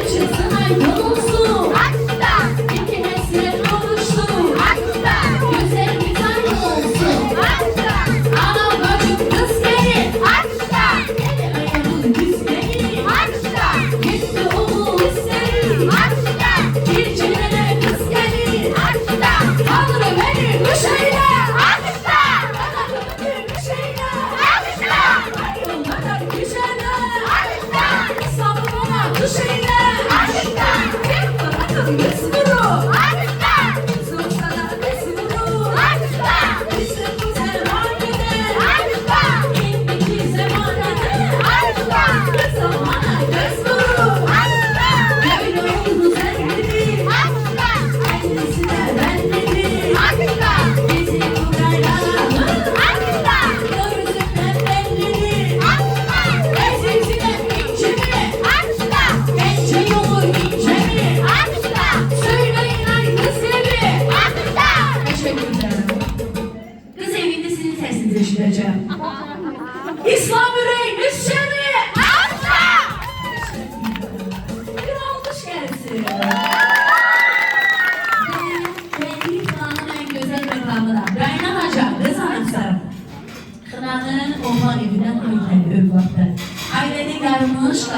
çıksın ay olsun. Aslan. İki hasret oluşsun. Aslan. Güzel bir tane olsun. Aslan. Ana bacım kız gelin. Aslan. Eli ayağın düzgeni. Aslan. Gitti oğul isterim. Aslan. Bir çilene kız gelin. Aslan. Tanrı beni düşeyle. Aslan. Bana beni düşeyle. Aslan. Ay yollara düşene. Aslan. Sabırına düşeyle.